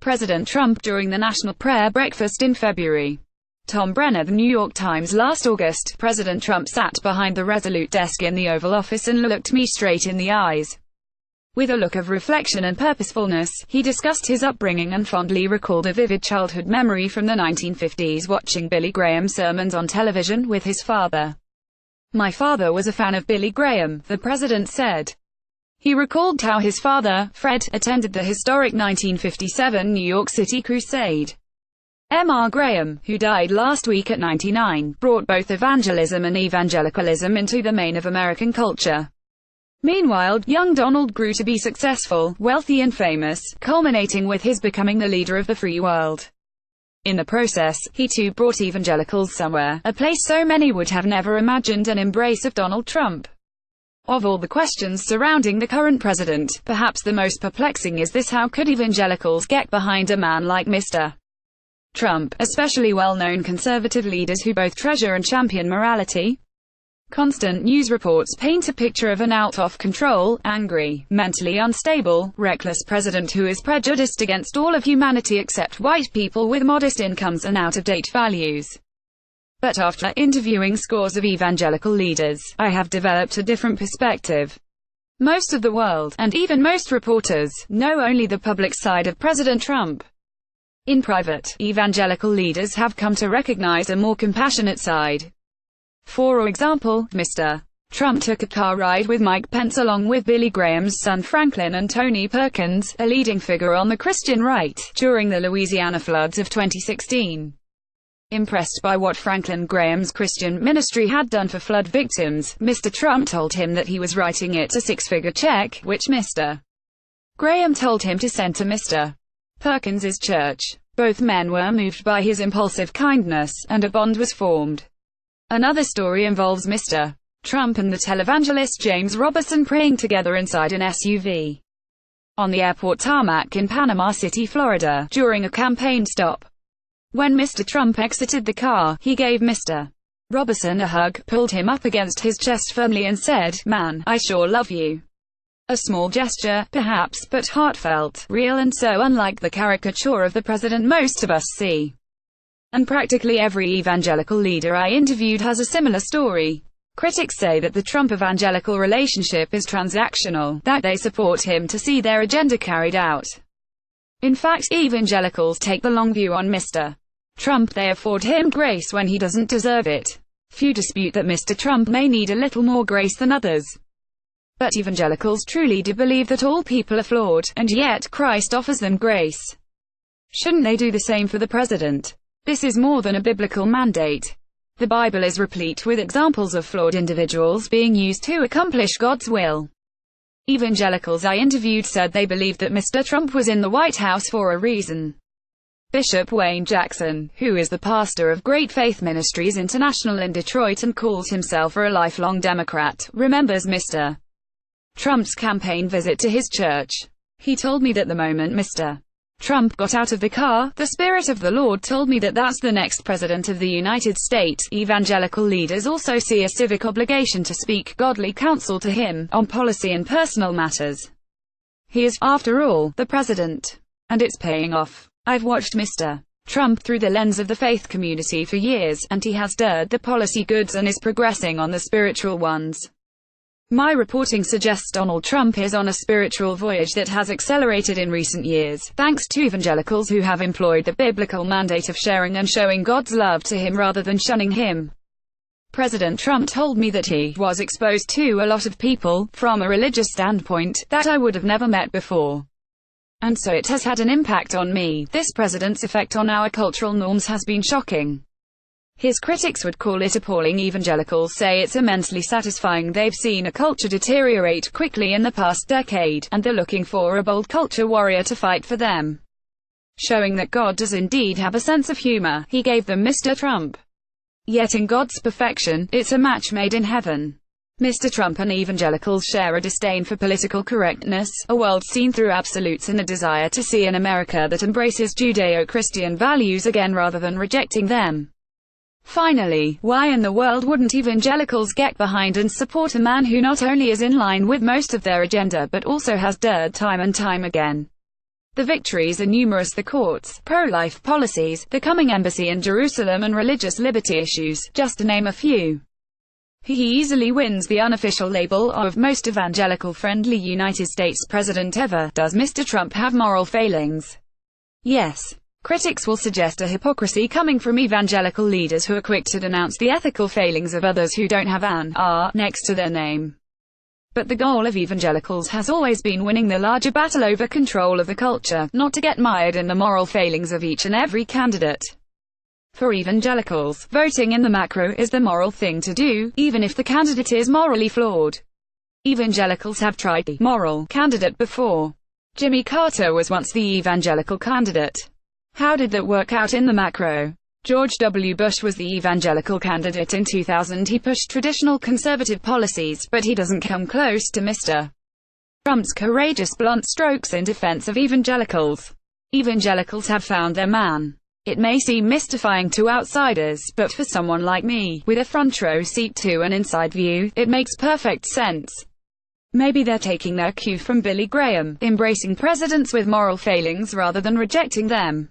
President Trump during the National Prayer Breakfast in February. Tom Brenner, The New York Times. Last August, President Trump sat behind the resolute desk in the Oval Office and looked me straight in the eyes. With a look of reflection and purposefulness, he discussed his upbringing and fondly recalled a vivid childhood memory from the 1950s watching Billy Graham sermons on television with his father. "My father was a fan of Billy Graham," the president said. He recalled how his father, Fred, attended the historic 1957 New York City crusade. M.R. Graham, who died last week at 99, brought both evangelism and evangelicalism into the main of American culture. Meanwhile, young Donald grew to be successful, wealthy and famous, culminating with his becoming the leader of the free world. In the process, he too brought evangelicals somewhere, a place so many would have never imagined, an embrace of Donald Trump. Of all the questions surrounding the current president, perhaps the most perplexing is this: how could evangelicals get behind a man like Mr. Trump, especially well-known conservative leaders who both treasure and champion morality? Constant news reports paint a picture of an out-of-control, angry, mentally unstable, reckless president who is prejudiced against all of humanity except white people with modest incomes and out-of-date values. But after interviewing scores of evangelical leaders, I have developed a different perspective. Most of the world, and even most reporters, know only the public side of President Trump. In private, evangelical leaders have come to recognize a more compassionate side. For example, Mr. Trump took a car ride with Mike Pence along with Billy Graham's son Franklin and Tony Perkins, a leading figure on the Christian right, during the Louisiana floods of 2016. Impressed by what Franklin Graham's Christian ministry had done for flood victims, Mr. Trump told him that he was writing it a six-figure check, which Mr. Graham told him to send to Mr. Perkins's church. Both men were moved by his impulsive kindness, and a bond was formed. Another story involves Mr. Trump and the televangelist James Robison praying together inside an SUV on the airport tarmac in Panama City, Florida, during a campaign stop. When Mr. Trump exited the car, he gave Mr. Robison a hug, pulled him up against his chest firmly and said, "Man, I sure love you." A small gesture, perhaps, but heartfelt, real, and so unlike the caricature of the president most of us see. And practically every evangelical leader I interviewed has a similar story. Critics say that the Trump-evangelical relationship is transactional, that they support him to see their agenda carried out. In fact, evangelicals take the long view on Mr. Trump. They afford him grace when he doesn't deserve it. Few dispute that Mr. Trump may need a little more grace than others. But evangelicals truly do believe that all people are flawed, and yet Christ offers them grace. Shouldn't they do the same for the president? This is more than a biblical mandate. The Bible is replete with examples of flawed individuals being used to accomplish God's will. Evangelicals I interviewed said they believed that Mr. Trump was in the White House for a reason. Bishop Wayne Jackson, who is the pastor of Great Faith Ministries International in Detroit and calls himself a lifelong Democrat, remembers Mr. Trump's campaign visit to his church. He told me that the moment Mr. Trump got out of the car, the Spirit of the Lord told me that that's the next President of the United States. Evangelical leaders also see a civic obligation to speak godly counsel to him, on policy and personal matters. He is, after all, the President. And it's paying off. I've watched Mr. Trump through the lens of the faith community for years, and he has stirred the policy goods and is progressing on the spiritual ones. My reporting suggests Donald Trump is on a spiritual voyage that has accelerated in recent years, thanks to evangelicals who have employed the biblical mandate of sharing and showing God's love to him rather than shunning him. President Trump told me that he was exposed to a lot of people, from a religious standpoint, that I would have never met before. And so it has had an impact on me. This president's effect on our cultural norms has been shocking. His critics would call it appalling. Evangelicals say it's immensely satisfying. They've seen a culture deteriorate quickly in the past decade, and they're looking for a bold culture warrior to fight for them. Showing that God does indeed have a sense of humor, he gave them Mr. Trump. Yet in God's perfection, it's a match made in heaven. Mr. Trump and evangelicals share a disdain for political correctness, a world seen through absolutes, and a desire to see an America that embraces Judeo-Christian values again rather than rejecting them. Finally, why in the world wouldn't evangelicals get behind and support a man who not only is in line with most of their agenda but also has dared time and time again The victories are numerous: the courts, pro-life policies, the coming embassy in Jerusalem, and religious liberty issues, just to name a few. He easily wins the unofficial label of most evangelical-friendly United States president ever. Does Mr. Trump have moral failings? Yes. Critics will suggest a hypocrisy coming from evangelical leaders who are quick to denounce the ethical failings of others who don't have an R next to their name. But the goal of evangelicals has always been winning the larger battle over control of the culture, not to get mired in the moral failings of each and every candidate. For evangelicals, voting in the macro is the moral thing to do, even if the candidate is morally flawed. Evangelicals have tried the moral candidate before. Jimmy Carter was once the evangelical candidate. How did that work out in the macro? George W. Bush was the evangelical candidate in 2000. He pushed traditional conservative policies, but he doesn't come close to Mr. Trump's courageous blunt strokes in defense of evangelicals. Evangelicals have found their man. It may seem mystifying to outsiders, but for someone like me, with a front row seat to an inside view, it makes perfect sense. Maybe they're taking their cue from Billy Graham, embracing presidents with moral failings rather than rejecting them.